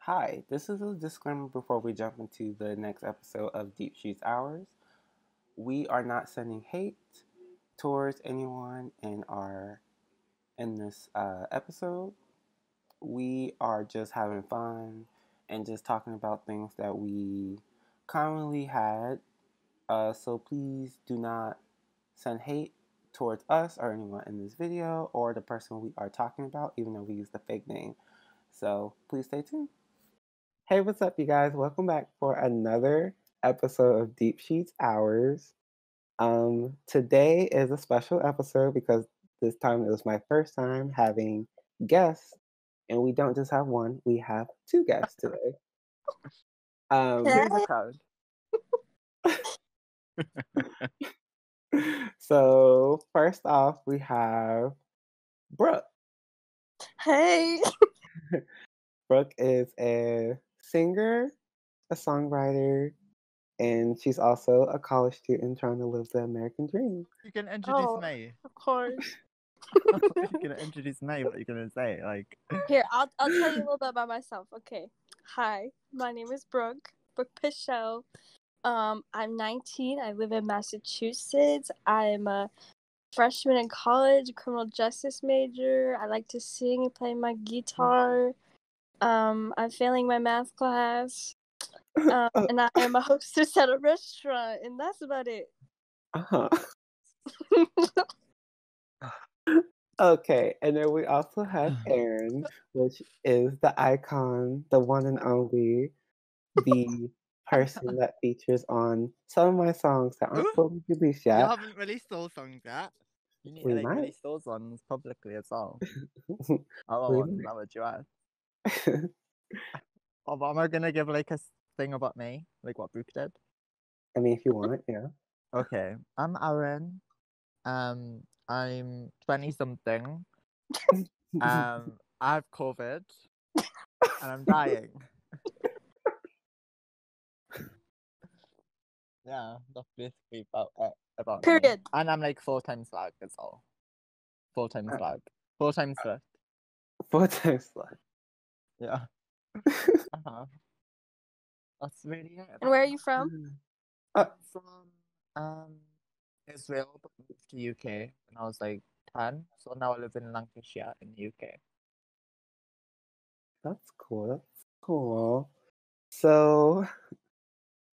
Hi, this is a disclaimer before we jump into the next episode of Deep Sheets Hours. We are not sending hate towards anyone in this episode. We are just having fun and just talking about things that we commonly had. So please do not send hate towards us or anyone in this video or the person we are talking about, even though we use the fake name. So please stay tuned. Hey, what's up, you guys? Welcome back for another episode of Deep Sheets Hours. Today is a special episode because this time it was my first time having guests, and we don't just have one; we have two guests today. Here's a crowd. So first off, we have Brooke. Hey. Brooke is a singer, a songwriter, and she's also a college student trying to live the American dream. You can introduce me. Of course. You're gonna introduce me. What are you gonna say? Like, Here, I'll tell you a little bit about myself. Okay. Hi, my name is Brooke Pichel. I'm 19. I live in Massachusetts. I'm a freshman in college, criminal justice major. I like to sing and play my guitar. I'm failing my math class. And I am a hostess at a restaurant, and that's about it. Uh-huh. Okay, and then we also have Erin, which is the icon, the one and only, the person that features on some of my songs that aren't fully released you yet. haven't released those songs yet. You need We to might. release those ones publicly as well. We That would you ask. Oh, but am I gonna give like a thing about me, like what Brooke did? I mean, if you want, yeah. Okay, I'm Aaron. I'm 20 something. I have COVID, and I'm dying. Yeah, that's basically about me. Period. And I'm like 4 times lag as well. 4 times lag. 4 times slut. 4 times slut. Yeah. That's really it. And where are you from? I'm from Israel, but moved to UK when I was like 10. So now I live in Lancashire in the UK. That's cool. That's cool. So,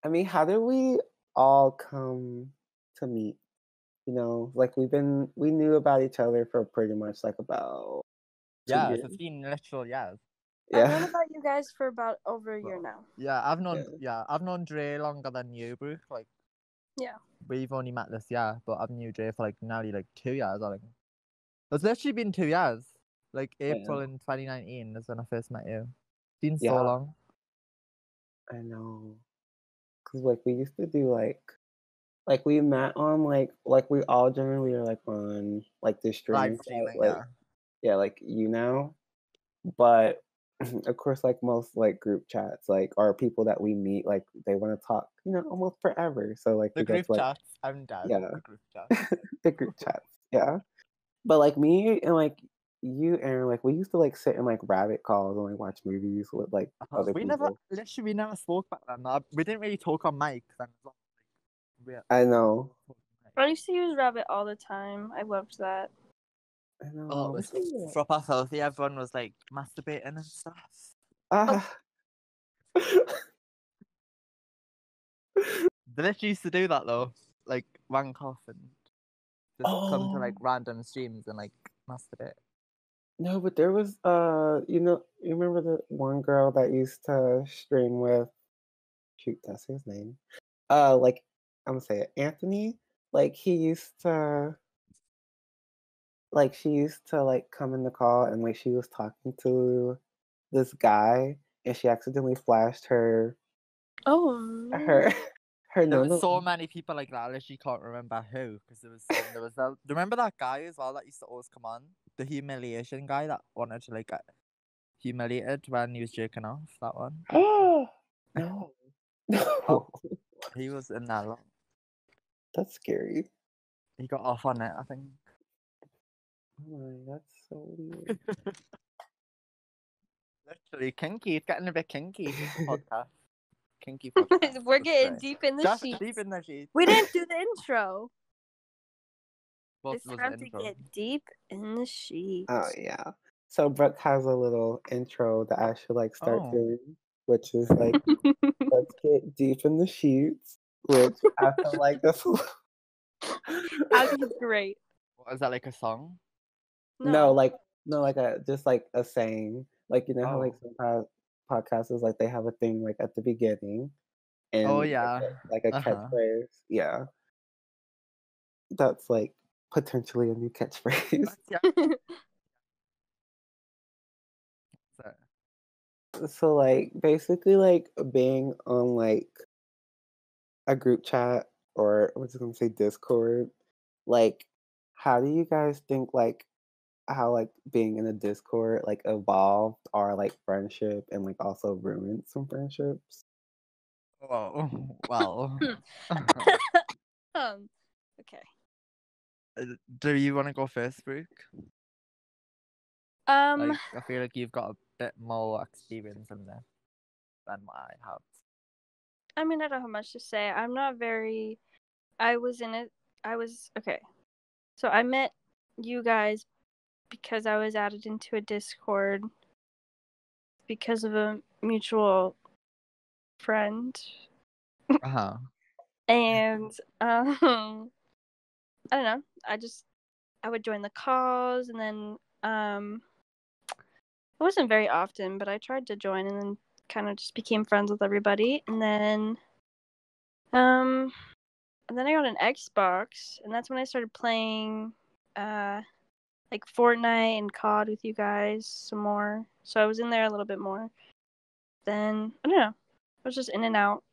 I mean, how did we all come to meet? You know, like we knew about each other for pretty much like about 2 Yeah, years. 15 literal years. I've known about you guys for about over a year now. Yeah, I've known Dre longer than you, Brooke. Like, yeah, we've only met this year, but I've known Dre for like nearly like 2 years. I think it's literally been 2 years. Like April in 2019 is when I first met you. It's been so long. I know, cause like we used to do like we met on like we all generally are like on like this streaming site, like yeah, like but of course like most like group chats like are people that we meet like they want to talk almost forever, so like the we group get like chats. I'm dead. Yeah, the group chats. the group chats, yeah. But like me and like you, Aaron, like we used to like sit in like rabbit calls and like watch movies with like other we people. we never spoke back then. We didn't really talk on mic then. I know. I used to use Rabbit all the time. I loved that. I know. Oh, it was proper filthy. Everyone was like masturbating and stuff. They literally used to do that though, like wank off and just come to like random streams and like masturbate. No, but there was you remember the one girl that used to stream with, shoot, that's his name. Like I'm gonna say it, Anthony. Like he used to, like she used to like come in the call and like she was talking to this guy and she accidentally flashed her. Her there was so many people like that. I literally can't remember who, because remember that guy as well that used to always come on, the humiliation guy that wanted to like get humiliated when he was jerking off. That one. No. He was in that lot. That's scary. He got off on it, I think. Oh my, that's so weird. Literally kinky. It's getting a bit kinky. Podcast. Kinky podcast. We're That's getting right. deep in the Just sheets. deep in the sheets. We didn't do the intro. What It's was time the to intro? get deep in the sheets. Oh yeah. So Brooke has a little intro that I should like start Oh. doing, which is like, let's get deep in the sheets, which I feel like that's I think it's great. What, is that like a song? no, like a just like a saying. Like you know how like Oh. sometimes podcasts is like they have a thing like at the beginning and Oh yeah. like a Uh-huh. catchphrase. Yeah. That's like potentially a new catchphrase. That's, yeah. So, So like basically like being on like a group chat or I was gonna say Discord, like how do you guys think like how like being in a Discord like evolved our like friendship and like also ruined some friendships? whoa. Well. Okay. Do you want to go first, Brooke? Like, I feel like you've got a bit more experience in this than what I have. I mean, I don't have much to say. I'm not very. I was in it. Okay. So I met you guys because I was added into a Discord because of a mutual friend, Uh-huh. and I don't know. I would join the calls, and then it wasn't very often, but I tried to join, and then kind of just became friends with everybody, and then I got an Xbox, and that's when I started playing like Fortnite and COD with you guys some more. So I was in there a little bit more. Then I don't know. I was just in and out.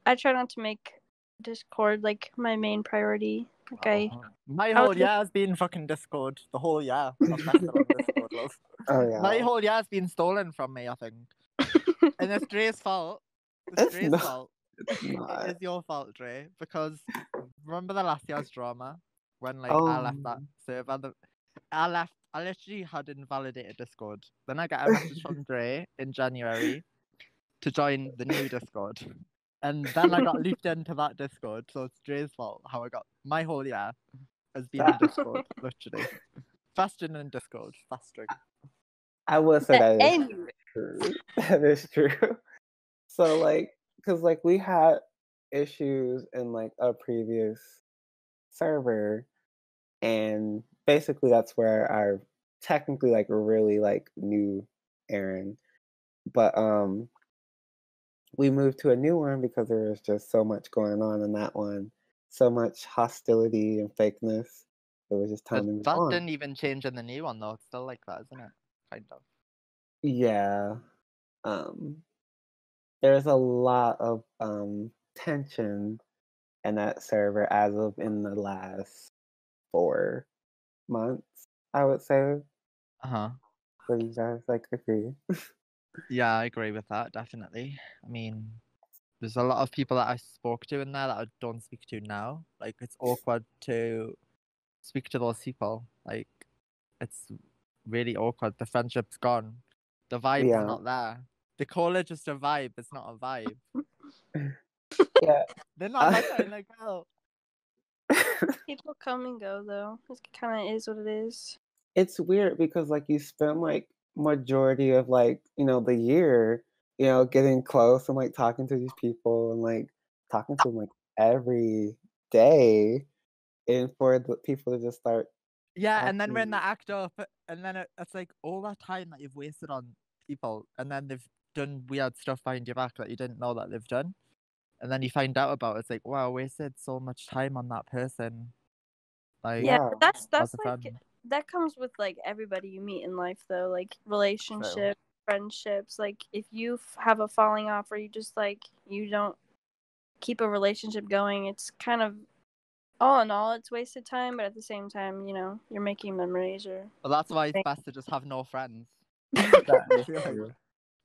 I try not to make Discord like my main priority. Okay. My I whole was year has been fucking Discord. The whole year. I've messed around Discord, love. Oh yeah. My whole year has been stolen from me, I think. And it's Dre's fault. It's It's Dre's not. fault. It's not. It is your fault, Dre. Because remember the last year's drama? When like I left that server? I literally had invalidated Discord. Then I got a message from Dre in January to join the new Discord. And then I got looped into that Discord, so it's Dre's fault how I got my whole year has been in Discord, literally. Fasting in Discord, fasting. I would say that is Anyway. true. That is true. So like, cause like we had issues in like a previous server, and basically that's where I technically like really like knew Aaron, but we moved to a new one because there was just so much going on in that one, so much hostility and fakeness. It was just time to move That on. didn't even change in the new one though. It's still like that, isn't it? Kind of. Yeah. There's a lot of tension in that server as of in the last 4 months, I would say. Uh-huh. Would you guys like agree? Yeah, I agree with that, definitely. I mean, there's a lot of people that I spoke to in there that I don't speak to now. Like, it's awkward to speak to those people. Like, it's really awkward. The friendship's gone. The vibe's Yeah. not there. They call it just a vibe. It's not a vibe. Yeah. They're not that kind of girl. People come and go though. It kind of is what it is. It's weird because like you spend like majority of like, the year, getting close and like talking to these people and like talking to them like every day, and for the people to just start Yeah, and then when they acting act up, and then it's like all that time that you've wasted on people, and then they've done weird stuff behind your back that you didn't know that they've done, and then you find out about it, it's like, wow, I wasted so much time on that person. Like, Yeah, Yeah. but that's as a like friend. that comes with like everybody you meet in life though, like relationships, friendships. Like if you have a falling off or you just like you don't keep a relationship going, it's kind of all in all it's wasted time, but at the same time, you're making memories or Well, that's why it's best to just have no friends. that I is feel like true.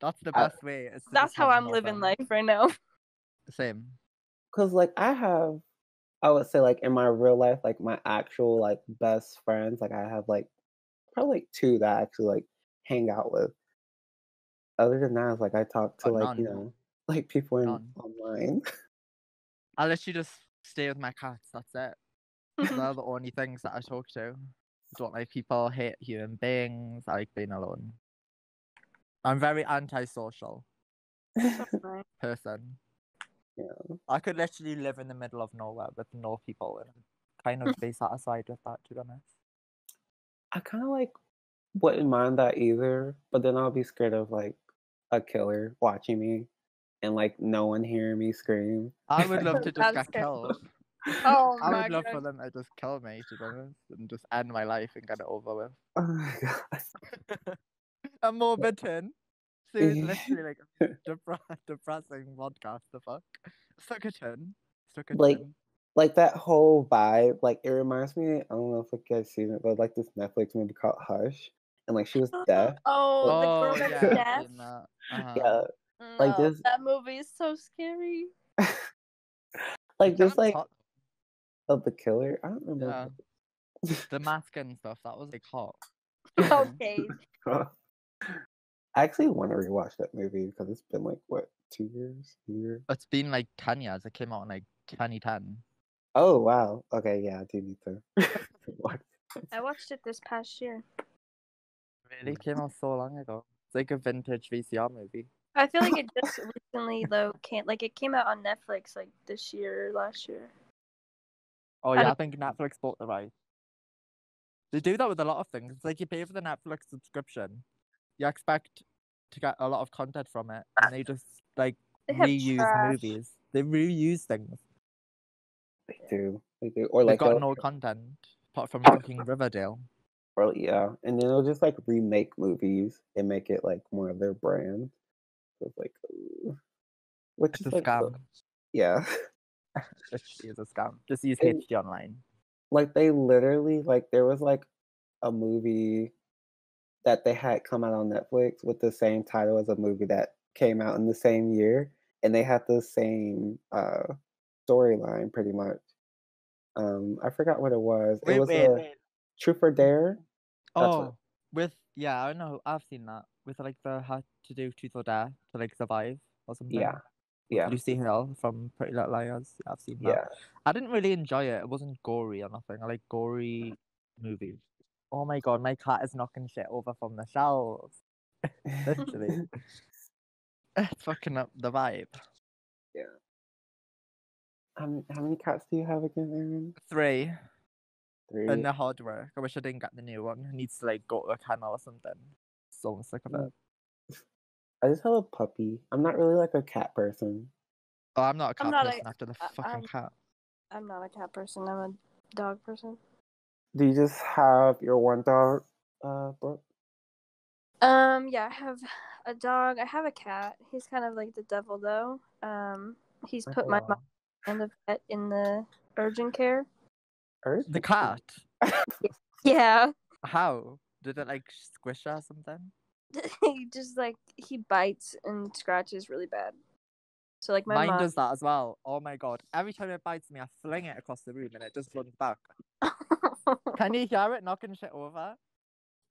that's the I- best way. Is to that's just how have I'm no living friends. life right now. Same. Cause like I would say like in my real life, like my actual like best friends, like I have like probably like two that I actually like hang out with. other than that, it's like I talk to None. like people None. online. I literally just stay with my cats. That's it. They're the only things that I talk to. Don't like people, hate human beings. I like being alone. I'm very antisocial Right. person. Yeah. I could literally live in the middle of nowhere with no people and kind of be satisfied with that, to be honest. I kind of like wouldn't mind that either, but then I'll be scared of like a killer watching me and like no one hearing me scream. I would love to just That's get terrible. killed. Oh I my would love for god. them to just kill me, to be honest, and just end my life and get it over with. Oh my god. A morbid turn. So it's literally like a depressing podcast. The fuck? Stuck a turn. Stuck a Like turn. like that whole vibe, like it reminds me, I don't know if you guys seen it, but like this Netflix movie called Hush. And like she was deaf. Oh, the girl Oh that's yeah, I've deaf. seen that. Uh-huh. Yeah. Like No, this that movie is so scary. like The this like hot. of the killer. I don't remember. Yeah. The mask and stuff. That was like hot. Okay. I actually want to rewatch that movie because it's been like what, 2 years? A year? It's been like 10 years. It came out in like 2010. Oh wow. Okay, yeah, I do need to watch. I watched it this past year. Really came out so long ago. It's like a vintage VCR movie. I feel like it just recently though it came out on Netflix like this year or last year. Oh I yeah, don't- I think Netflix bought the rights. They do that with a lot of things. It's like you pay for the Netflix subscription, you expect to get a lot of content from it, and they just like They have reuse trash. movies. They reuse things. They do. They do. Or They've like got they'll no content apart from fucking Riverdale. or yeah. And then they'll just like remake movies and make it like more of their brand. So it's like which It's is a like scam. yeah. It is a scam. Just use And HD Online. like they literally like there was like a movie that they had come out on Netflix with the same title as a movie that came out in the same year, and they had the same storyline pretty much. I forgot what it was. It was Wait. a Truth or Dare. That's what. Oh, yeah, I know. I've seen that with like the had to do truth or dare to like survive or something. Yeah, With yeah, Lucy Hill from Pretty Little Liars. I've seen that. yeah. I didn't really enjoy it. It wasn't gory or nothing. I like gory movies. Oh my god, my cat is knocking shit over from the shelves. Literally. It's fucking up the vibe. Yeah. How many cats do you have again, Aaron? 3. 3. And the hard work. I wish I didn't get the new one. It needs to like go to a kennel or something. So sick of it. I just have a puppy. I'm not really like a cat person. Oh, I'm not a cat not person after the fucking cat. I'm not a cat person. I'm a dog person. Do you just have your one dog, Brooke? Yeah, I have a dog. I have a cat. He's kind of like the devil though. He's put my mom and the vet in the urgent care. The cat? Yeah. How? Did it like squish her or something? He just like he bites and scratches really bad. So like Mine mom does that as well. Oh my god. Every time it bites me, I fling it across the room and it just runs back. Can you hear it knocking shit over?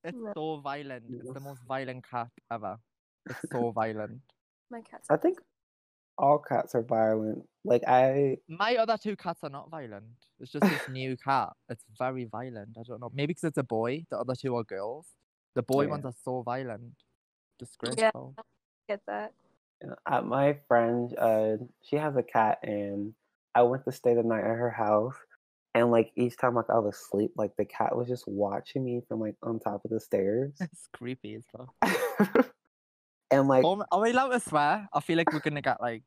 It's No. so violent. It's the most violent cat ever. It's so violent. My cat's I think all cats are violent. Like My other 2 cats are not violent. It's just this new cat. It's very violent. I don't know. Maybe because it's a boy. The other 2 are girls. The boy ones are so violent. Disgraceful. get that. my friend, she has a cat, and I went to stay the night at her house, and like each time like I was asleep, like the cat was just watching me from like on top of the stairs. It's creepy as well. And like Are we allowed to swear? I feel like we're gonna get like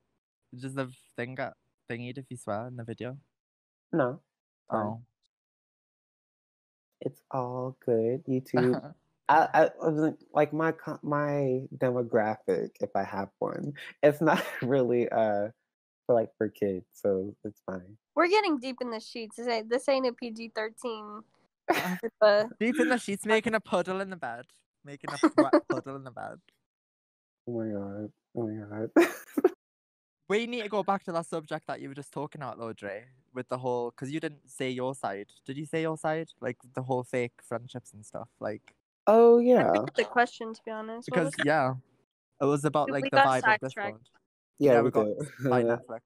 just the thing get thingied if you swear in the video. no, fine. Oh. It's all good. YouTube. I was like my demographic, if I have one, it's not really for kids, so it's fine. We're getting deep in the sheets. This ain't a PG-13. Deep in the sheets, making a puddle in the bed. Making a wet puddle in the bed. Oh my god. Oh my god. We need to go back to that subject that you were just talking about, though, Dre, with the whole, because you didn't say your side. Did you say your side? Like the whole fake friendships and stuff, like. Oh yeah. The question, to be honest. Because yeah, It was about We like the got vibe of this sidetracked. one. Yeah, we we got did. by Netflix.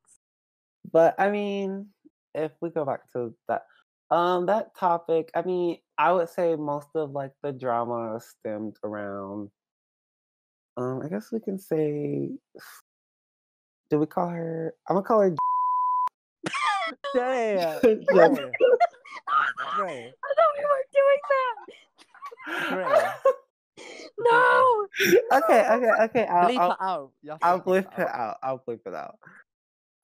But I mean, if we go back to that topic, I mean, I would say most of like the drama stemmed around. I guess we can say. Do we call her? I'm gonna call her. Yeah, Just- Dre. I thought we weren't doing that. Dre. No. Okay. Bleep it out. You have to I'll bleep bleep it out. I'll bleep it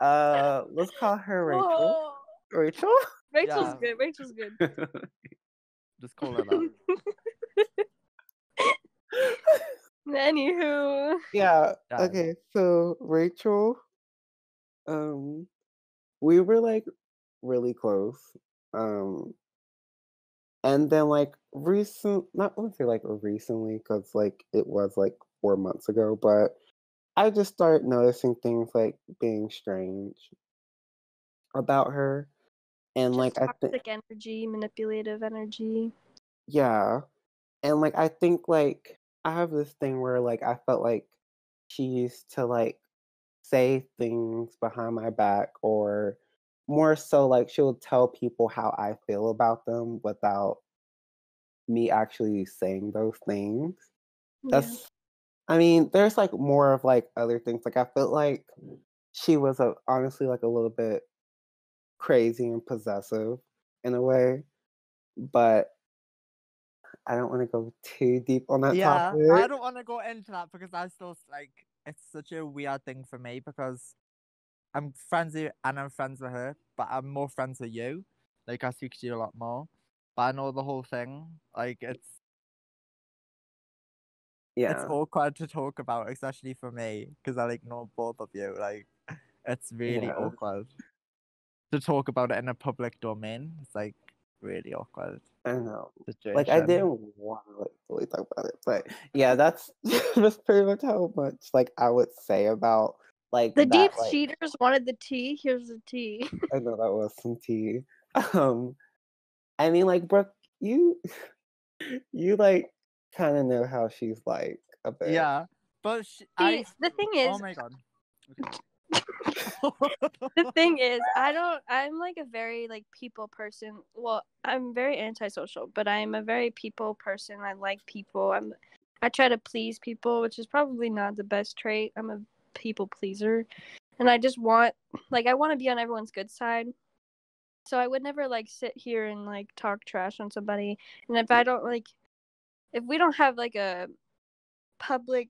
out. Let's call her Rachel. Oh. Rachel. Rachel's Yeah. good. Rachel's good. Just call it that. Anywho. Yeah. Yeah. Okay. So Rachel, we were like really close. And then like not want to say like recently, because like it was like 4 months ago, but I just started noticing things like being strange about her, and Just like I think toxic energy, manipulative energy. yeah, and like I think like I have this thing where like I felt like she used to like say things behind my back, or more so like she'll tell people how I feel about them without me actually saying those things. Yeah. That's I mean, there's like more of like other things. Like I felt like she was honestly like a little bit crazy and possessive in a way, but I don't want to go too deep on that Yeah, topic. I don't want to go into that because I still like it's such a weird thing for me because I'm friends with you and I'm friends with her, but I'm more friends with you. Like I speak to you a lot more, but I know the whole thing. Like it's Yeah, awkward to talk about, especially for me because I like know both of you. Like it's really yeah, awkward to talk about it in a public domain. It's like really awkward I know. situation. Like I didn't want to like fully talk about it, but yeah, that's that's pretty much how much like I would say about like The deep that. Like cheaters wanted the tea. Here's the tea. I know that was some tea. Um, I mean, like Brooke, you you like kind of know how she's like a bit. Yeah, but See, the thing is, oh my god. the thing is, I'm like a very like people person. Well, I'm very antisocial, but I'm a very people person. I like people. I try to please people, which is probably not the best trait. I'm a people pleaser, and I just want I want to be on everyone's good side. So I would never like sit here and like talk trash on somebody. And if if we don't have like a public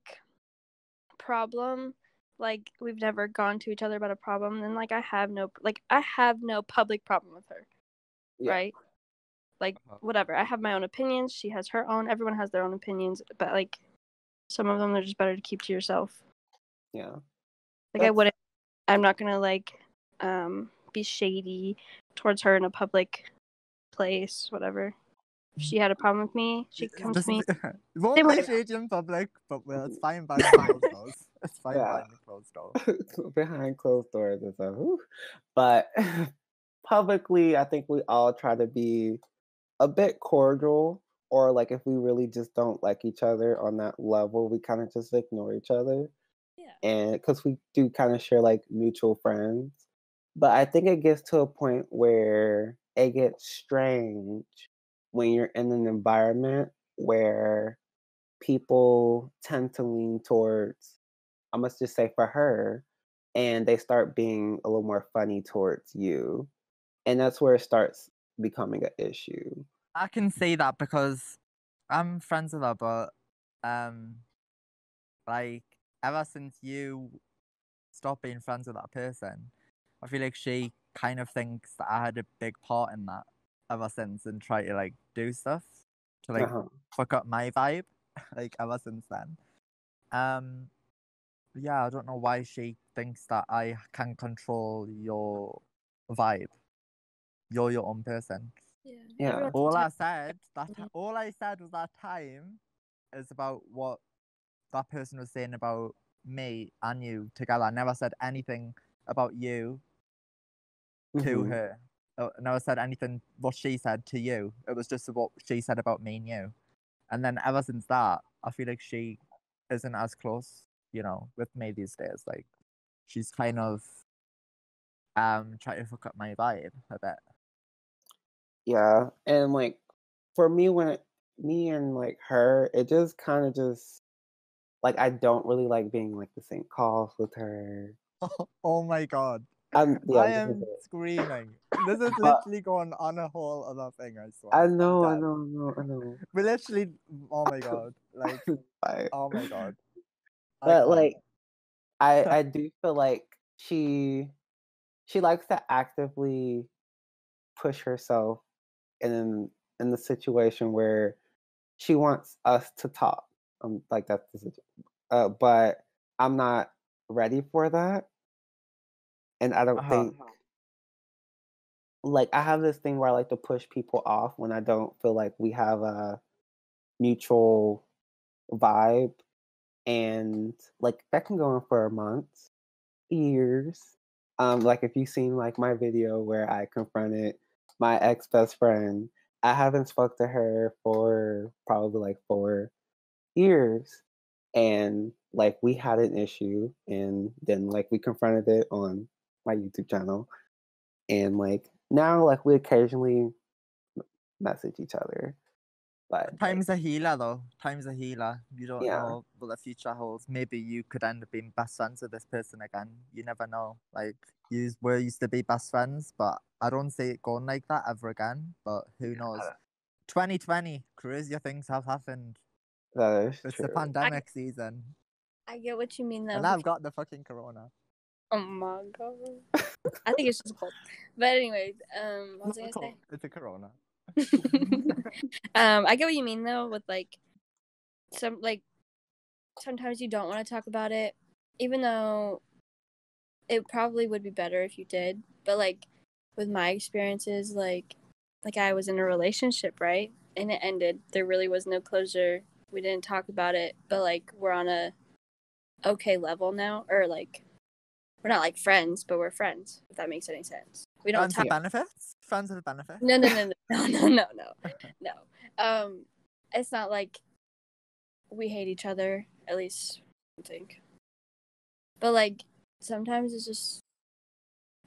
problem, like we've never gone to each other about a problem, then like I have no public problem with her. Yeah. Right? Like whatever. I have my own opinions, she has her own, everyone has their own opinions, but like some of them are just better to keep to yourself. Yeah. Like I'm not gonna be shady towards her in a public place, whatever. If she had a problem with me, she could come to me. Won't Same be with- shady in public, but well, it's fine behind closed doors. It's fine Yeah. behind the closed door. Behind closed doors is a whew. But publicly, I think we all try to be a bit cordial, or like if we really just don't like each other on that level, we kind of just ignore each other. Yeah. And because we do kind of share like mutual friends. But I think it gets to a point where it gets strange when you're in an environment where people tend to lean towards, I must just say for her, and they start being a little more funny towards you. And that's where it starts becoming an issue. I can see that because I'm friends with her, but like ever since you stopped being friends with that person, I feel like she kind of thinks that I had a big part in that ever since and try to like do stuff to like Uh-huh. fuck up my vibe like ever since then. Yeah, I don't know why she thinks that I can control your vibe. You're your own person. Yeah. Everyone's All I entitled- said all I said was that time is about what that person was saying about me and you together. I never said anything about you to Mhm. her. I never said anything what she said to you. It was just what she said about me and you. And then ever since that, I feel like she isn't as close with me these days. Like, she's kind of trying to fuck up my vibe a bit. Yeah, and like for me, me and like her, it just kind of just like I don't really like being like the same calls with her. Oh my god. Yeah, I am screaming. This is But- literally going on a whole other thing, I swear. I I'm know, I dead. know, I know. We literally, oh my god. Like, But oh my god. I but can't. like I do feel like she likes to actively push herself in the situation where she wants us to talk. Like that's the situation. But I'm not ready for that, and I don't think like I have this thing where I like to push people off when I don't feel like we have a mutual vibe, and like that can go on for months, years. Like if you've seen like my video where I confronted my ex best friend, I haven't spoke to her for probably like 4 years, and like we had an issue, and then like we confronted it on my YouTube channel, and like now like we occasionally message each other, but Time's a healer, though. Time's a healer. You don't Yeah. know what the future holds. Maybe you could end up being best friends with this person again. You never know. Like, you were used to be best friends, but I don't see it going like that ever again. But who knows? 2020, crazier things have happened. that is It's true. the pandemic season. I get what you mean though. And I've got the fucking corona. Oh my god. I think it's just cold. But anyways, what was I It's gonna say? It's a corona. I get what you mean though, with like sometimes you don't want to talk about it, even though it probably would be better if you did. But like with my experiences, like I was in a relationship, right? And it ended. There really was no closure. We didn't talk about it, but like we're on a okay level now, or like we're not like friends, but we're friends, if that makes any sense. We don't Friends talk. with benefits? Friends with benefits? No. It's not like we hate each other, at least I don't think. But like sometimes it's just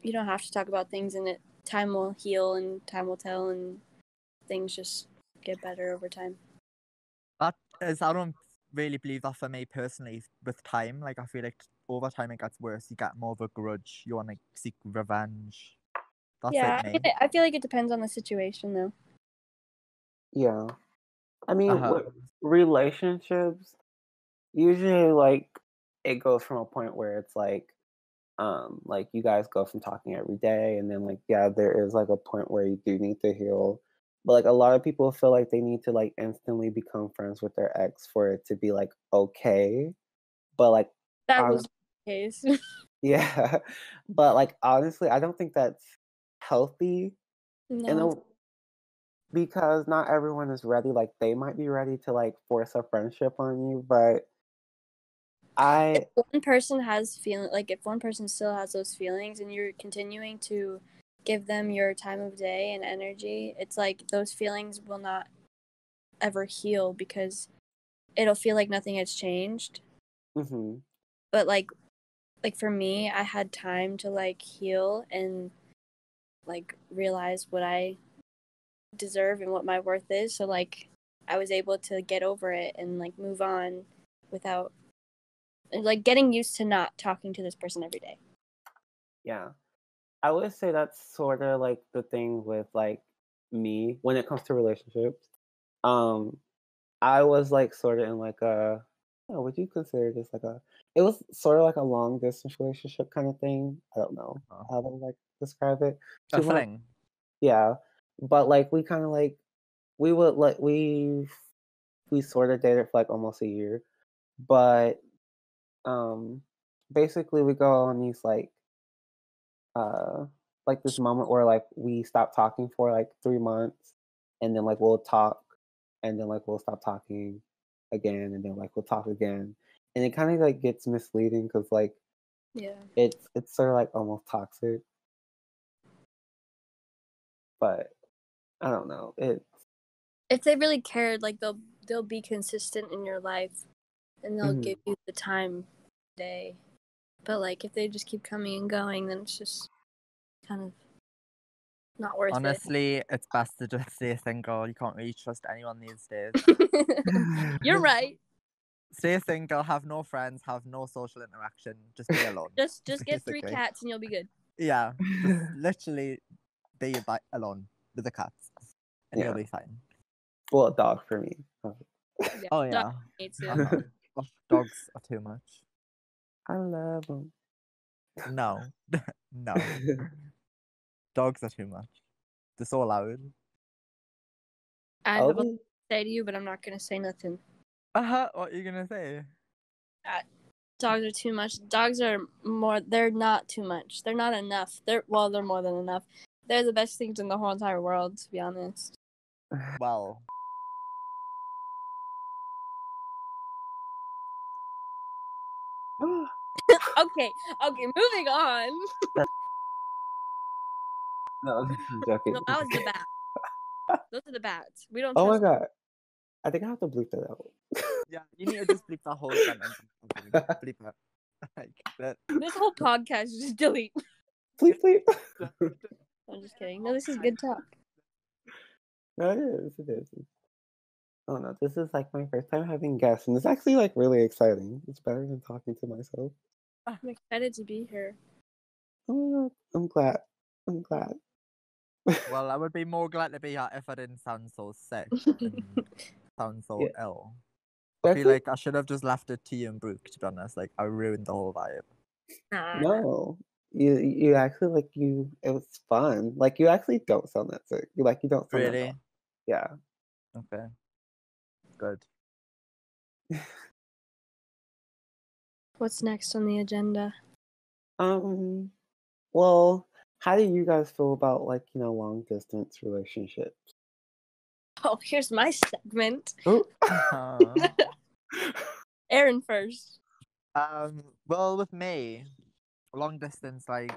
you don't have to talk about things, and time will heal and time will tell, and things just get better over time. That is, I don't really believe that for me personally with time. Like, I feel like over time it gets worse. You get more of a grudge. You want to seek revenge. That's Yeah, me. I feel like it depends on the situation though. Yeah. I mean, Uh-huh. with relationships, usually like it goes from a point where it's like you guys go from talking every day, and then like yeah, there is like a point where you do need to heal. But like a lot of people feel like they need to like instantly become friends with their ex for it to be like okay. But like That was the case. yeah. But like honestly, I don't think that's healthy. No. Because not everyone is ready. Like they might be ready to like force a friendship on you, but If one person has if one person still has those feelings and you're continuing to give them your time of day and energy, it's like those feelings will not ever heal because it'll feel like nothing has changed. Mhm. But like for me, I had time to like heal and like realize what I deserve and what my worth is. So like I was able to get over it and like move on without like getting used to not talking to this person every day. Yeah. I would say that's sort of like the thing with like me when it comes to relationships. I was like sort of in like would you consider this like it was sort of like a long distance relationship kind of thing. I don't know how to like describe it. A fling. Yeah. But like we kind of like we would like we sort of dated for like almost a year. But basically we go on these like this moment where like we stop talking for like 3 months, and then like we'll talk, and then like we'll stop talking again, and then like we'll talk again, and it kind of like gets misleading because like Yeah. it's sort of like almost toxic, but I don't know, If they really cared, like they'll be consistent in your life and they'll Mhm. give you the time day. But like if they just keep coming and going, then it's just kind of not worth Honestly, it's best to just stay single. You can't really trust anyone these days. it. You're right. Stay single, have no friends, have no social interaction, just be alone. Just get 3 basically. cats and you'll be good. Yeah, just literally be alone with the cats, and Yeah. you'll be fine. Well, a dog for me. Yeah. Oh Dog yeah, hates it. uh-huh. Oh, dogs are too much. I love them. No, no, dogs are too much. They're so loud. I have a lot Obi? to say to you, but I'm not gonna say nothing. What are you gonna say? Dogs are too much. Dogs are more. They're not too much. They're not enough. They're more than enough. They're the best things in the whole entire world, to be honest. Well, Okay, moving on. No, I'm joking. No, that was the bat. Those are the bats. We don't Oh my trust. god. I think I have to bleep that out. yeah, you need to just bleep that whole sentence. Bleep it. Like that. This whole podcast is just delete. Bleep, bleep. I'm just kidding. No, this is good talk. No, it is. It is. Oh no, this is like my first time having guests, and it's actually like really exciting. It's better than talking to myself. I'm excited to be here. Oh my god, I'm glad. I'm glad. Well, I would be more glad to be here if I didn't sound so sick and sound so Yeah. ill. I feel Actually, like I should have just left it to you and Brooke, to be honest. Like, I ruined the whole vibe. no, you actually like you. It was fun. Like you actually don't sound that sick. You don't sound that Really? bad. Yeah. Okay. Good. What's next on the agenda? Well, how do you guys feel about long distance relationships? Oh, here's my segment. Oh. Aaron first. Well, with me, long distance, like,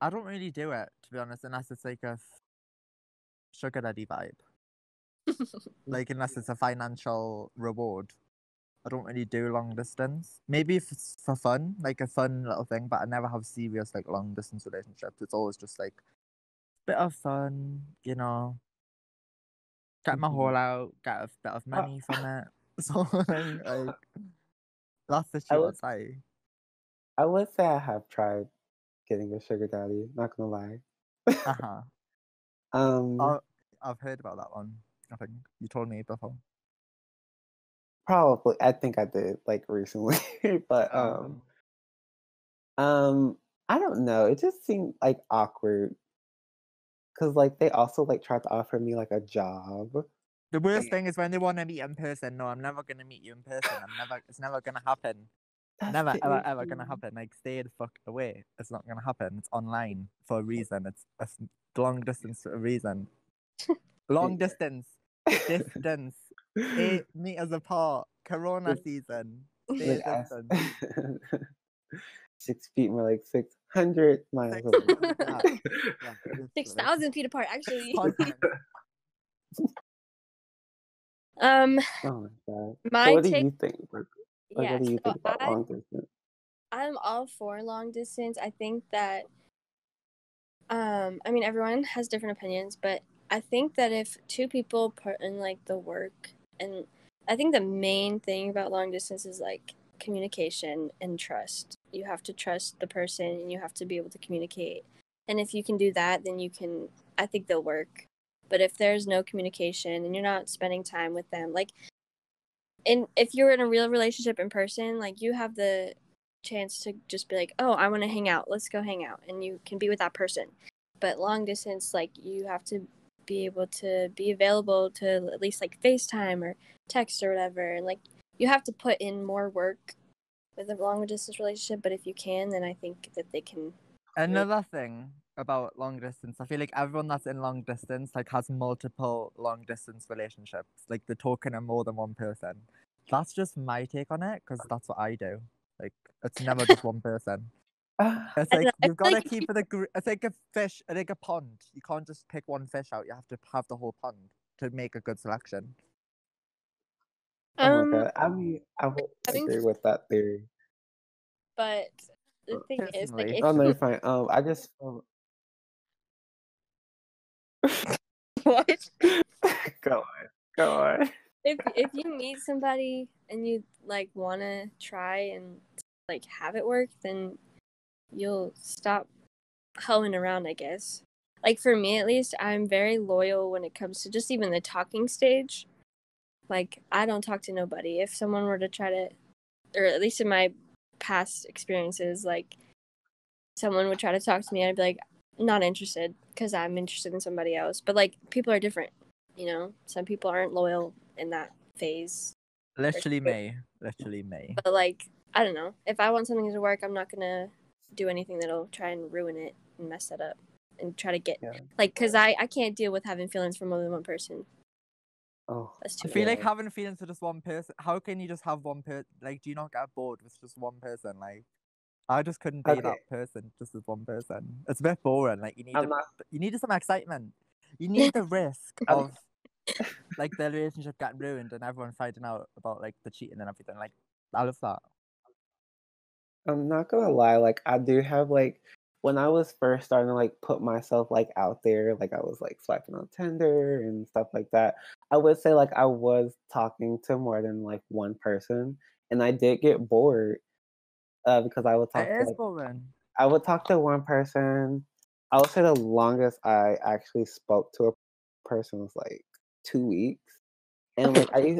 I don't really do it, to be honest, unless it's like a sugar daddy vibe. Like, unless it's a financial reward. I don't really do long distance. Maybe if it's for fun, like a fun little thing, but I never have serious like long distance relationships. It's always just like bit of fun, you know. Get my haul out, get a bit of money from it. So like that's the shit I'd say. I would say I have tried getting a sugar daddy, not gonna lie. I've heard about that one. I think you told me before. Probably, I think I did like recently, but I don't know. It just seemed like awkward because like they also like tried to offer me like a job. The worst thing is when they want to meet in person. No, I'm never gonna meet you in person. It's never gonna happen. Never, ever gonna happen. Like, stay the fuck away. It's not gonna happen. It's online for a reason. It's long distance for a reason. Long distance. 8 meters apart. Corona season. Stay Like, distance. 6 feet, more like 600 miles apart. 6,000 feet apart, actually. Oh my god. So what do you think? Like, what do you think about long distance? I'm all for long distance. I think that I mean everyone has different opinions, but I think that if two people put in like the work, and I think the main thing about long distance is like communication and trust. You have to trust the person and you have to be able to communicate. And if you can do that, then I think they'll work. But if there's no communication and you're not spending time with them, like, and if you're in a real relationship in person, like, you have the chance to just be like, oh, I want to hang out, let's go hang out, and you can be with that person. But long distance, like, you have to be able to be available to at least like FaceTime or text or whatever, and like you have to put in more work with a long distance relationship. But if you can, then I think that they can. Another thing about long distance, I feel like everyone that's in long distance like has multiple long distance relationships. Like, they're talking to more than one person. That's just my take on it, because that's what I do. Like, it's never just one person. It's like you've got to keep it it's like a fish, like a pond. You can't just pick one fish out. You have to have the whole pond to make a good selection. Oh my god. I mean, I would agree with that theory. But the thing is, like, Personally. if Oh no, you you're fine. I just what? go on, go on. If you meet somebody and you like want to try and like have it work, then you'll stop hoeing around, I guess. Like for me at least, I'm very loyal when it comes to just even the talking stage. Like I don't talk to nobody. If someone were to try to, or at least in my past experiences, like someone would try to talk to me, I'd be like, not interested because I'm interested in somebody else. But like people are different, you know. Some people aren't loyal in that phase. Literally me. Literally me. But like I don't know. If I want something to work, I'm not gonna do anything that'll try and ruin it and mess it up and try to get Yeah. like because I can't deal with having feelings for more than one person. Oh, That's I too feel much. like having feelings for just one person. How can you just have one person? Like, do you not get bored with just one person? Like, I just couldn't be okay. that person just with one person. It's a bit boring. Like, I'm not. you need some excitement. You need the risk I'm- of like the relationship getting ruined and everyone finding out about like the cheating and everything. Like, I love that. I'm not gonna lie. Like I do have like when I was first starting to like put myself like out there, like I was like swiping on Tinder and stuff like that. I would say like I was talking to more than like one person, and I did get bored because I would It talk to is like boring. I would talk to one person. I would say the longest I actually spoke to a person was like 2 weeks. And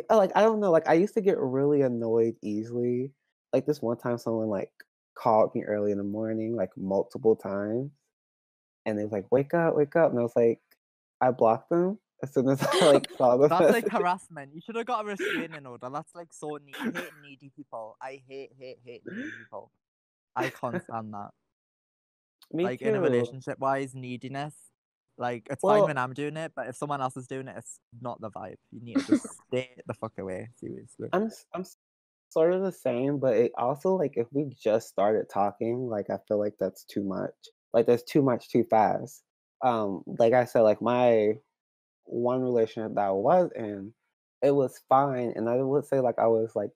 like I don't know, like I used to get really annoyed easily. Like this one time someone like called me early in the morning, like multiple times, and they was like, wake up. And I was like, I blocked them as soon as I like saw the That's like message. harassment. You should have got a restraining order. That's like so needy. I hate needy people. I hate needy people. I can't stand that. Me Like in a too. relationship wise, neediness. Like it's fine Well, when I'm doing it, but if someone else is doing it, it's not the vibe. You need to just stay the fuck away. Seriously. I'm sort of the same, but it also like if we just started talking, like I feel like that's too much. Like that's too much too fast. Like I said, like my one relationship that I was in, it was fine, and I would say like I was like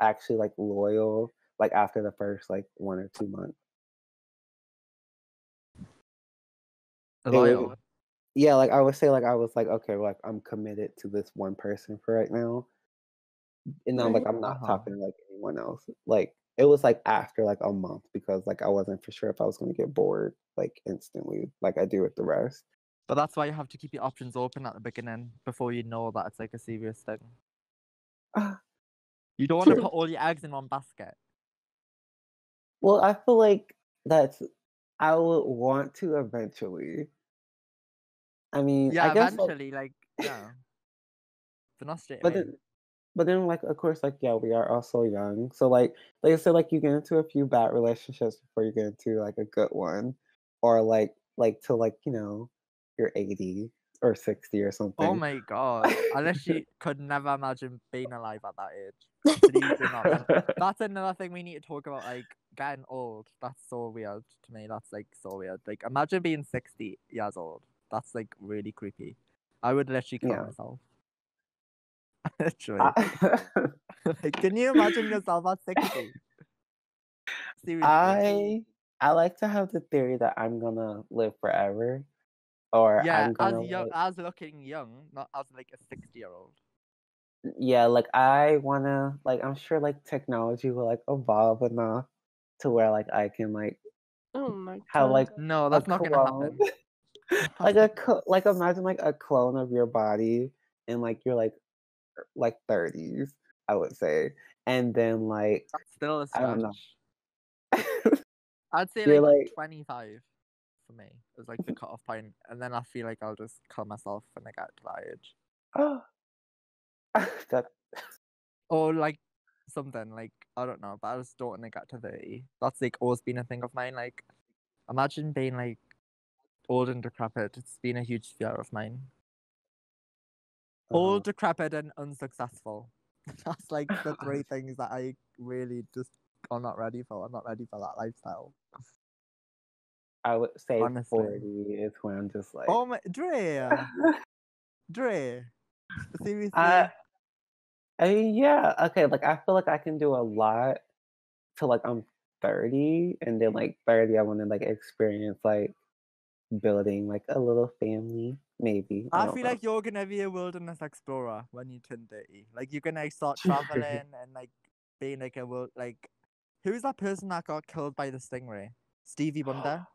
actually like loyal like after the first like 1 or 2 months. It was Loyal. yeah, like I would say like I was like okay, like I'm committed to this one person for right now, and now like I'm not Uh-huh. talking to like anyone else. Like it was like after like a month because like I wasn't for sure if I was gonna get bored like instantly like I do with the rest. But that's why you have to keep your options open at the beginning before you know that it's like a serious thing. You don't want to True. put all your eggs in one basket. Well, I feel like that's I would want to eventually. I mean, I Yeah, guess like, eventually, like, yeah. But not straight but away. then like of course like yeah we are also young, so like I said like you get into a few bad relationships before you get into like a good one, or like till like you're 80 or 60 or Oh something. my god. I literally could never imagine being alive at that age. Seriously not. And that's another thing we need to talk about, like getting old. That's so weird to me. That's like so weird. Like imagine being 60 years old. That's like really creepy. I would literally kill Yeah. myself. Literally. I, Like, can you imagine yourself at 60? Seriously. I like to have the theory that I'm gonna live forever, or Yeah, I'm as gonna young, as looking young, not as like a 60-year-old. yeah, like I wanna like I'm sure like technology will like evolve enough to where like I can like Oh my have god. like No, a that's not gonna clone, happen. like imagine like a clone of your body in like your like 30s, I would say, and then like That's still a I don't know, stretch. I'd say you're like like 25 for me is like the cutoff point, and then I feel like I'll just kill myself when I get to that age, oh that or like something like I don't know, but I just don't want to get to 30. That's like always been a thing of mine. Like, imagine being like old and decrepit. It's been a huge fear of mine. Old, decrepit, and unsuccessful. That's like the three things that I really just am not ready for. I'm not ready for that lifestyle. I would say Honestly. 40 is when I'm just like Oh my, Dre, seriously. I I mean yeah, okay, like I feel like I can do a lot till like I'm 30, and then like 30 I want to like experience like building like a little family, maybe. I I don't feel know. like you're gonna be a wilderness explorer when you turn 30. Like you're gonna start traveling and like being like a world like who's that person that got killed by the stingray? Stevie Wonder?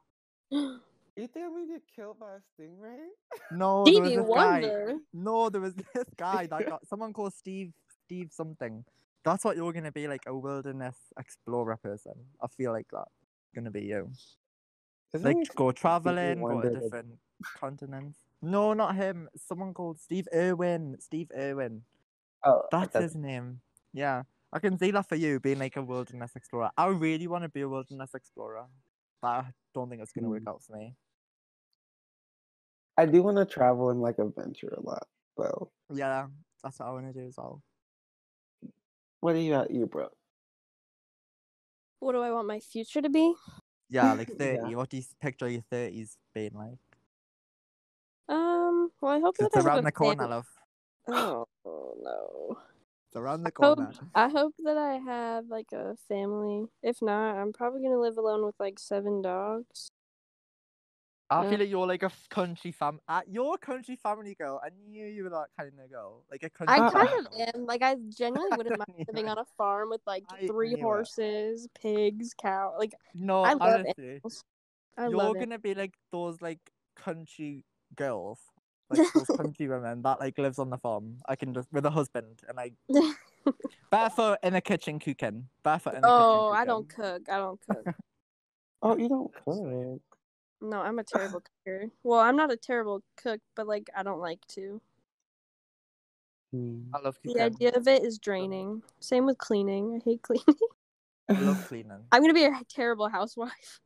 You think I'm gonna get killed by a stingray? No, there was Stevie this guy. Wonder. No, there was this guy that got someone called Steve something. That's what you're gonna be, like a wilderness explorer person. I feel like that's gonna be you. Isn't Like he go Stevie traveling, go to Wonder the- different continents. No, not him. Someone called Steve Irwin. Steve Irwin. Oh, That's his name. Yeah. I can see that for you being like a wilderness explorer. I really want to be a wilderness explorer. But I don't think it's gonna work out for me. I do want to travel and like adventure a lot, though. Yeah, that's what I wanna do as well. What do you got, you, bro? What do I want my future to be? Yeah, like 30. Yeah. What do you picture your 30s being like? Well, I hope 'Cause that it's I have around a the corner, family. love. Oh no. It's around the Hope, corner. I hope that I have like a family. If not, I'm probably gonna live alone with like 7 dogs. I feel like you're like a country you're a country family girl. I knew you were that kind of girl. Like a country I kind family of girl. am. Like, I genuinely wouldn't mind knew living it. on a farm with like I 3 knew it. horses, pigs, cow. Like, No, I love honestly. animals. I You're love it. gonna be like those like country girls. Like those country women that like lives on the farm. I can just with a husband and like barefoot in the kitchen cooking. Barefoot in the kitchen Oh, cooking. I don't cook. I don't cook. Oh, you don't cook. No, I'm a terrible cooker. Well, I'm not a terrible cook, but like I don't like to. Hmm. I love The cooking. idea of it is draining. Same with cleaning. I hate cleaning. I love cleaning. I'm gonna be a terrible housewife.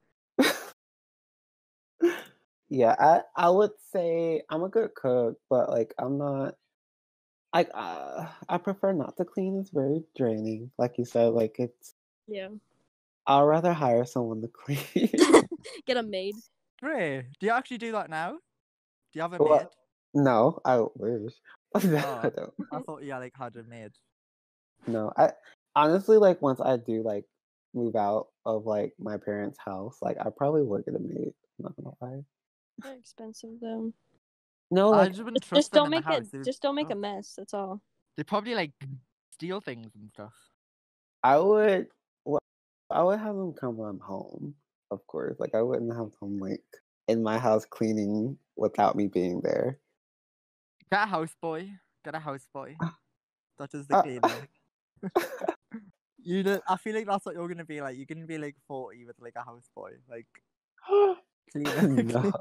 Yeah, I would say I'm a good cook, but like I'm not. Like I prefer not to clean. It's very draining. Like you said, like it's. Yeah. I'd rather hire someone to clean. Get a maid. Dre, do you actually do that now? Do you have a Well, maid? No, I wish. No, Oh. I don't. I thought you like had a maid. No, I honestly like once I do like move out of like my parents' house, like I probably would get a maid. I'm not gonna lie. They're expensive though. No, I like just wouldn't Just trust them don't in the make house. it. Just don't make oh, a mess. That's all. They probably like steal things and stuff. I would. Well, I would have them come when I'm home, of course. Like I wouldn't have them like in my house cleaning without me being there. Get a houseboy. Get a houseboy. That is the Uh, cleaner. I feel like that's what you're gonna be like. You're gonna be like 40 with like a houseboy, like cleaner. no,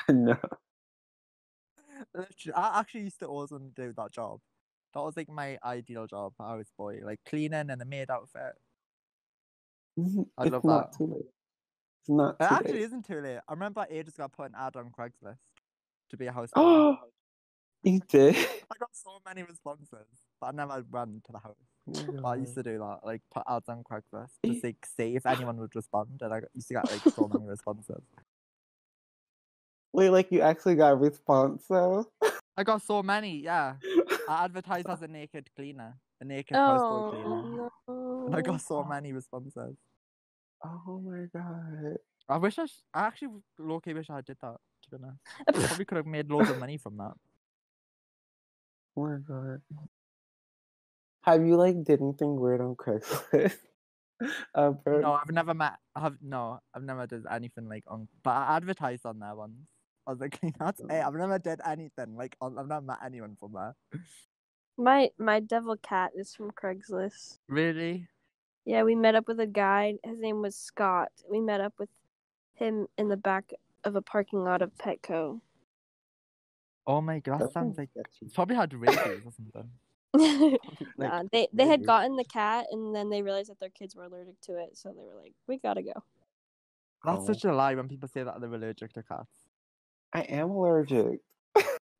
no. Literally, I actually used to always want to do that job. That was like my ideal job, houseboy, like cleaning and a maid outfit. I It's love not that. too late. It's not It too actually late. isn't too late. I remember ages ago I put an ad on Craigslist to be a houseboy. Oh, you did. I got so many responses, but I never ran to the house. Oh my But I used God. to do that, like put ads on Craigslist to like see if anyone would respond, and I used to get like so many responses. Wait, like you actually got a response though? I got so many, yeah. I advertised as a naked cleaner, a naked houseboy cleaner, Oh and I no. got so many responses. Oh my God. I wish I actually low-key wish I did that. To be honest, I probably could have made loads of money from that. Oh my God. Have you like did anything weird on Craigslist? Bro? No, I've never met. I've never did anything like on. But I advertised on there once. I was like, that's it. I've never did anything like I've never met anyone from there. My devil cat is from Craigslist. Really? Yeah, we met up with a guy. His name was Scott. We met up with him in the back of a parking lot of Petco. Oh my god, that That sounds sounds like sketchy. it's probably had rabies or something. Like, Nah, they had maybe. gotten the cat and then they realized that their kids were allergic to it, so they were like, "We gotta go." that's Oh. such a lie when people say that they're allergic to cats. I am allergic.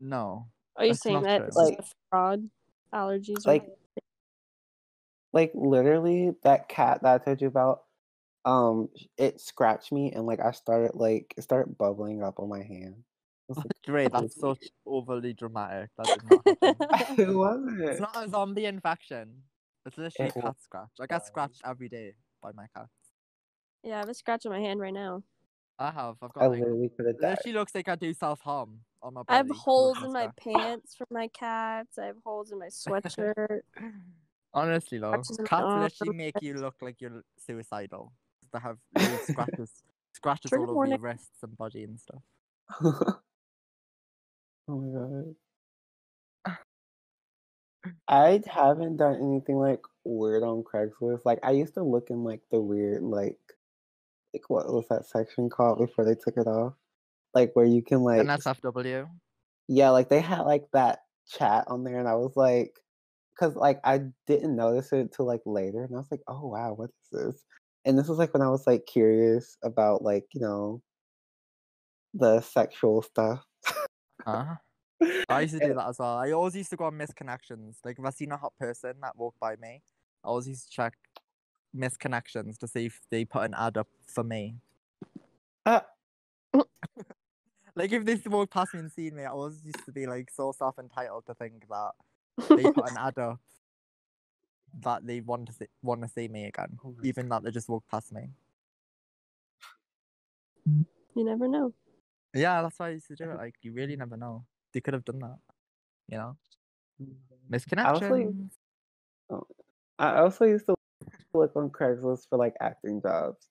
No. Are you That's saying not that true. it's Like- just a fraud? Allergies? Like literally that cat that I told you about, it scratched me and like I started like it started bubbling up on my hand. I was like, Great, "Oh, that's so overly dramatic. That did not happen. it wasn't. It's not a zombie infection. It's literally It cat scratch. I get scratched every day by my cat. Yeah, I have a scratch on my hand right now. I have. I've I got like. literally could have died. Literally looks like I do self-harm on my I have body. holes Look in at my that. pants from my cats. I have holes in my sweatshirt. Honestly, though, Scratches in my cats arm. literally make you look like you're suicidal. They have little scratches Trigger all over warning. your wrists and body and stuff. Oh my god. I haven't done anything like weird on Craigslist. Like I used to look in like the weird like what was that section called before they took it off? Like where you can like NSFW. yeah, like they had like that chat on there and I was like because like I didn't notice it till like later and I was like, oh wow, what is this? And this was like when I was like curious about like, the sexual stuff. Huh? I used to do that as well. I always used to go on misconnections. Like if I seen a hot person that walked by me, I always used to check misconnections to see if they put an ad up for me. Uh, Like if they walked past me and seen me, I always used to be like so self-entitled to think that they put an ad up that they want to see me again, Oh my even that they just walked past me. You never know. Yeah, that's why I used to do it. Like you really never know. They could have done that, you know. I also, Misconnections. I also used to look on Craigslist for like acting jobs.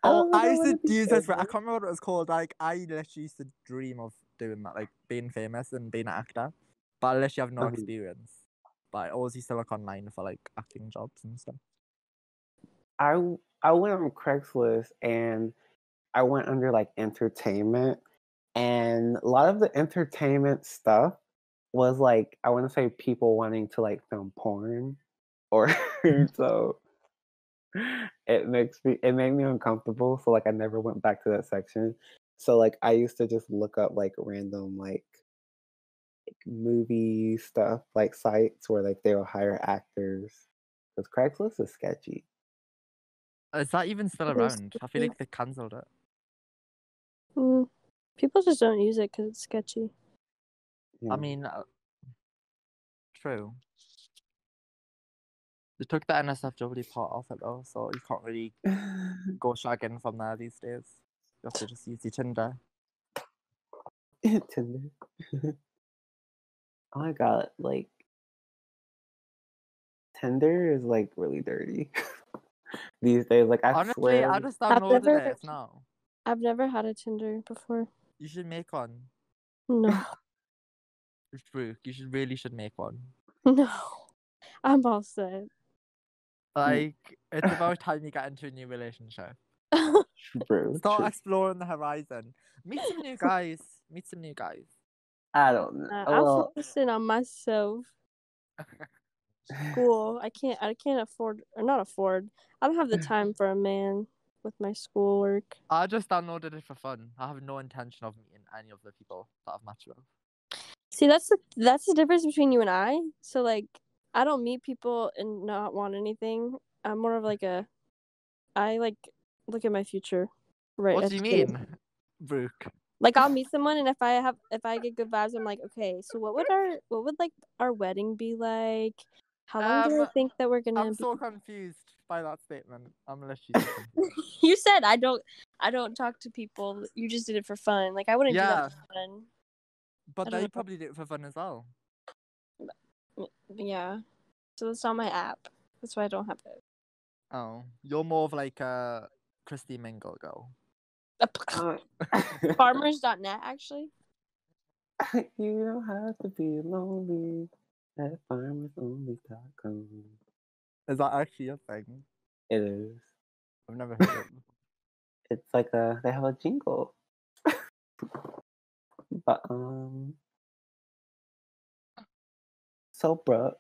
Oh, was like, I used to wanna be use this. I famous. can't remember what it was called. Like I literally used to dream of doing that, like being famous and being an actor. But I literally have no Uh-huh. experience. But I always used to look online for like acting jobs and stuff. I went on Craigslist and I went under like entertainment, and a lot of the entertainment stuff was like I want to say people wanting to like film porn, or so it made me uncomfortable. So like I never went back to that section. So like I used to just look up like random like movie stuff, like sites where like they will hire actors. Because Craigslist is sketchy. Is that even still It is around? I feel sketchy. like they cancelled it. People just don't use it because it's sketchy. Yeah. I mean, true. They took the NSFW part off it though, so you can't really go shagging from there these days. You have to just use your Tinder. Tinder. Oh my god, like Tinder is like really dirty these days. Like I Honestly, swear, I just downloaded never- it now. I've never had a Tinder before. You should make one. No, It's true. You should make one. no. I'm all set. Like it's about time you get into a new relationship. true. Start exploring the horizon. Meet some new guys. I don't know. I'm focusing on myself. School. I can't afford, or not afford. I don't have the time for a man with my schoolwork. I just downloaded it for fun. I have no intention of meeting any of the people that I've matched with. See, that's the difference between you and I. So like, I don't meet people and not want anything. I'm more of like I like look at my future. Right. What at do you the beginning. mean, Brooke? Like I'll meet someone, and if I get good vibes, I'm like, okay, so what would like our wedding be like? How long do I think that we're gonna I'm be? so confused by that statement. I'm literally so confused. You said I don't talk to people. You just did it for fun. Like I wouldn't do Yeah. that for fun. But I don't they know. probably do it for fun as well. Yeah. So it's on my app. That's why I don't have it. Oh, you're more of like a Christy Mingle girl. Farmers.net actually. You don't have to be lonely at farmersonly.com. Is that actually a thing? It is. I've never heard it before. It's like they have a jingle. But so Brooke,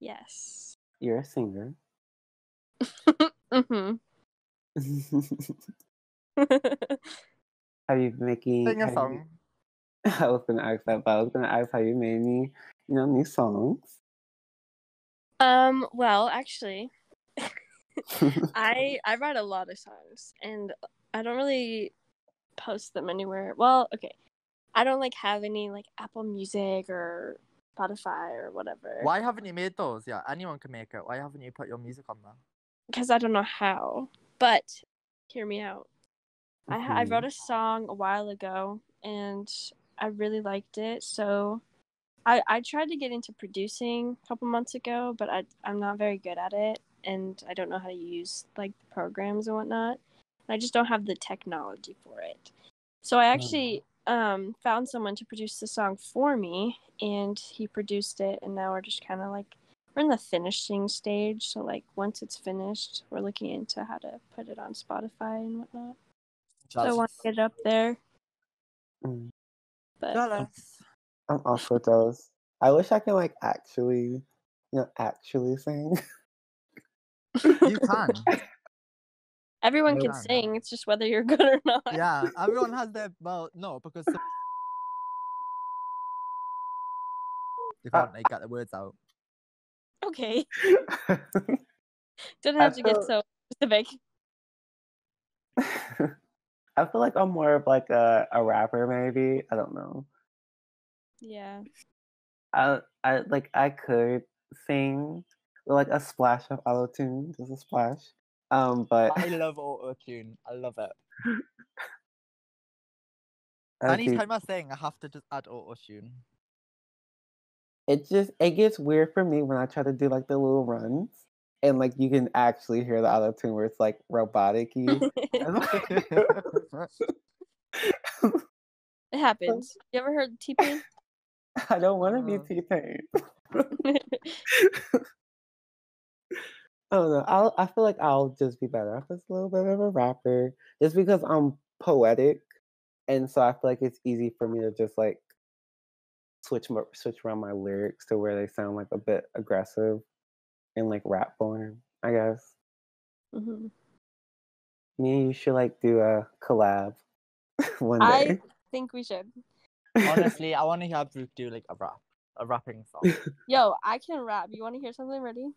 Yes. you're a singer. Mhm. Have you been making Sing a song. I was gonna ask that, but I was gonna ask how you made any, new songs. Well, actually, I write a lot of songs, and I don't really post them anywhere. Well, okay, I don't like have any like Apple Music or Spotify or whatever. Why haven't you made those? Yeah, anyone can make it. Why haven't you put your music on there? Because I don't know how. But hear me out. I Mhm. wrote a song a while ago, and I really liked it. So I tried to get into producing a couple months ago, but I'm not very good at it, and I don't know how to use like the programs and whatnot. I just don't have the technology for it. So I actually found someone to produce the song for me, and he produced it, and now we're just kind of like we're in the finishing stage. So like once it's finished, we're looking into how to put it on Spotify and whatnot. So I want to get it up there, Mm. but Jealous. I'm also jealous. I wish I could like actually, actually sing. You can. everyone You can can. sing. It's just whether you're good or not. Yeah, everyone has their no, because you can't like get the words out. Okay, don't I have to get feel so specific. I feel like I'm more of like a rapper maybe. I don't know. Yeah. I could sing with like a splash of auto tune, just a splash. But I love auto-tune. I love it. I do. Anytime I sing, I have to just add auto-tune. It gets weird for me when I try to do like the little runs and like you can actually hear the auto tune where it's like robotic-y. It happens. You ever heard T-Pain? I don't want to be T-Pain. I don't know. I feel like I'll just be better off as a little bit of a rapper, just because I'm poetic, and so I feel like it's easy for me to just like switch around my lyrics to where they sound like a bit aggressive in like rap form. I guess Mm-hmm. me and you should like do a collab one I day. think we should. Honestly, I want to have Brooke do like a rapping song. Yo, I can rap. You want to hear something? Ready?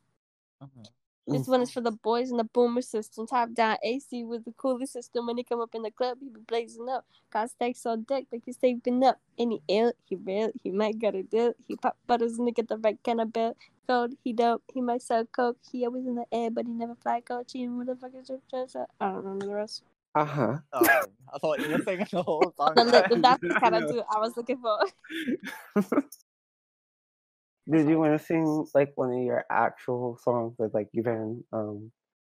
Mhm. This one is for the boys in the boomer system. Top down AC with the coolest system. When they come up in the club, he be blazing up. Got stacks on deck like he's saving up. And he ill, he real, he might got a deal. He pop butters and get the right kind of belt. Cold, he dope, he might sell coke. He always in the air, but he never fly coach. He motherfuckers just I don't remember the rest. Uh-huh. I thought you were singing the whole song. That's kind of what I was looking for. Did you want to sing like one of your actual songs that like you've been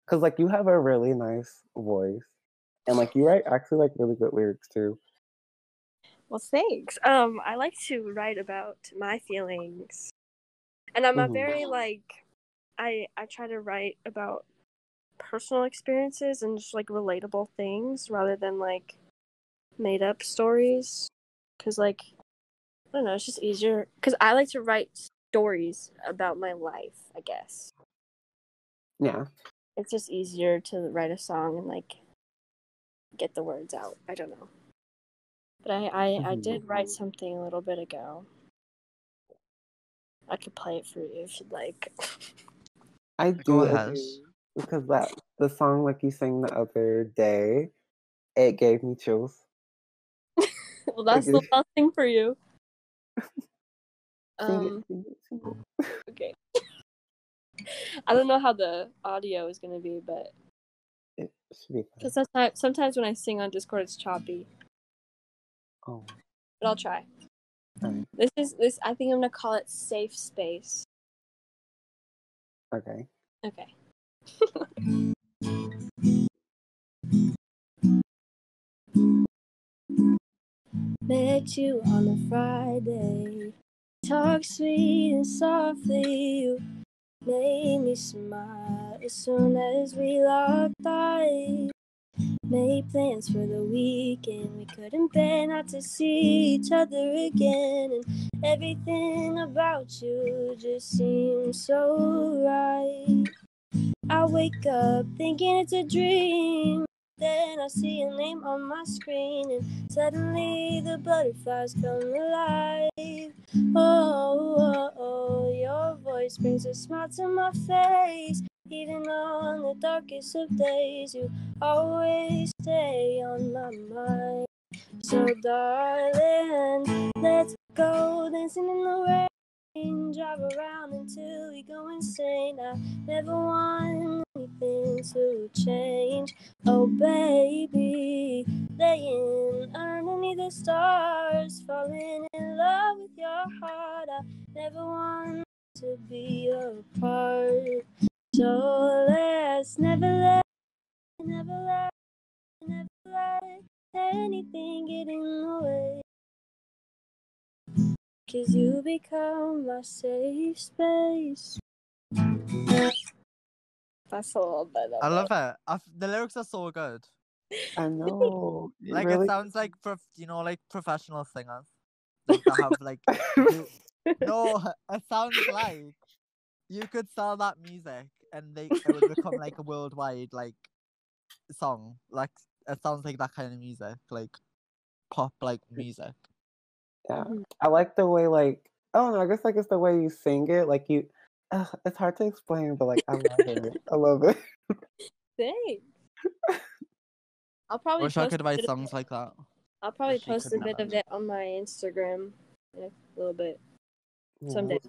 because like you have a really nice voice and like you write actually like really good lyrics too. Well, thanks. I like to write about my feelings, and I'm a very like, I try to write about personal experiences and just like relatable things rather than like made up stories. Cause like, I don't know, it's just easier. Cause I like to write stories about my life. I guess Yeah. it's just easier to write a song and like get the words out. I don't know. But I did write something a little bit ago. I could play it for you if you'd like. I Go do ahead. because the song like you sang the other day, it gave me chills. Well, that's the last thing for you. Sing it. Okay. I don't know how the audio is gonna be, but It should be fine. because sometimes when I sing on Discord, it's choppy. Oh. But I'll try. Right. This. I think I'm gonna call it Safe Space. Okay. Okay. Met you on a Friday. Talk sweet and softly. You made me smile as soon as we locked eyes. Made plans for the weekend. We couldn't bear not to see each other again. And everything about you just seems so right. I wake up thinking it's a dream. Then I see your name on my screen, and suddenly the butterflies come alive. Oh, your voice brings a smile to my face. Even on the darkest of days, you always stay on my mind. So darling, let's go dancing in the rain. Drive around until we go insane. I never want anything nothing to change. Oh baby, laying underneath the stars, falling in love with your heart. I never want to be apart. So let's never let anything get in the way. 'Cause you become my safe space. That's a little bit of I love it. The lyrics are so good. I know. You Like really it sounds like like professional singers. Like they have like do no, it sounds like you could sell that music and it would become like a worldwide like song. Like it sounds like that kind of music, like pop like music. yeah. Mhm. I like the way like I don't know, I guess like it's the way you sing it. Like you it's hard to explain, but like I love it. I love it. Thanks. I'll I probably wish I post could a write bit of songs like that. I'll probably Wish you post could a bit never. of it on my Instagram in a little bit. Yeah. Someday.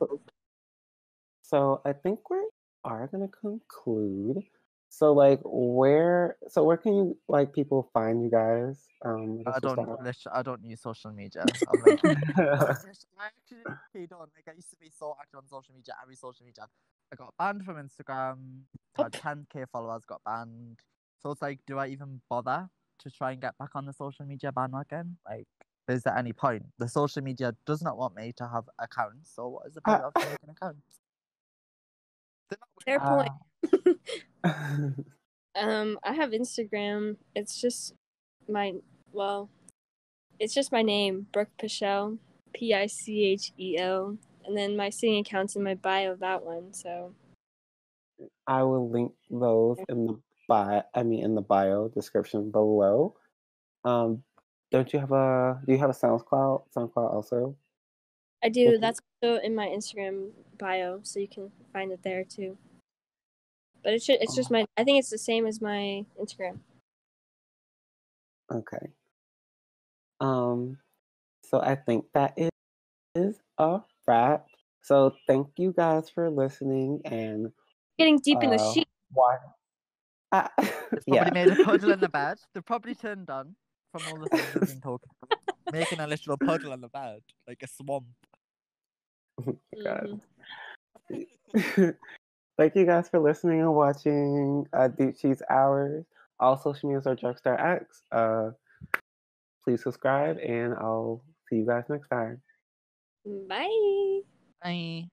So I think we are gonna conclude. So like where can you like people find you guys? Let's just start. I don't use social media. I'm like I actually don't. Like I used to be so active on social media, every social media. I got banned from Instagram, had 10k followers, got banned. So it's like, do I even bother to try and get back on the social media bandwagon? Like, is there any point? The social media does not want me to have accounts, so what is the point of making accounts? Fair point. Ah. I have Instagram. It's just my name, Brooke Pichel, Pichel, and then my singing account's in my bio of that one. So I will link those in the bio description below. Do you have a SoundCloud? SoundCloud also? I do. Okay. That's also in my Instagram bio, so you can find it there too. But it's just I think it's the same as my Instagram. Okay. So I think that is a wrap. So thank you guys for listening and Getting deep in the sheet. why? It's Yeah. probably made a puddle in the bed. They've probably turned on from all the things we've been talking about. Making a literal puddle in the bed, like a swamp. Oh my God. Thank you guys for listening and watching Deep Cheese Hours. All social medias are Drugstore X. Please subscribe and I'll see you guys next time. Bye. Bye.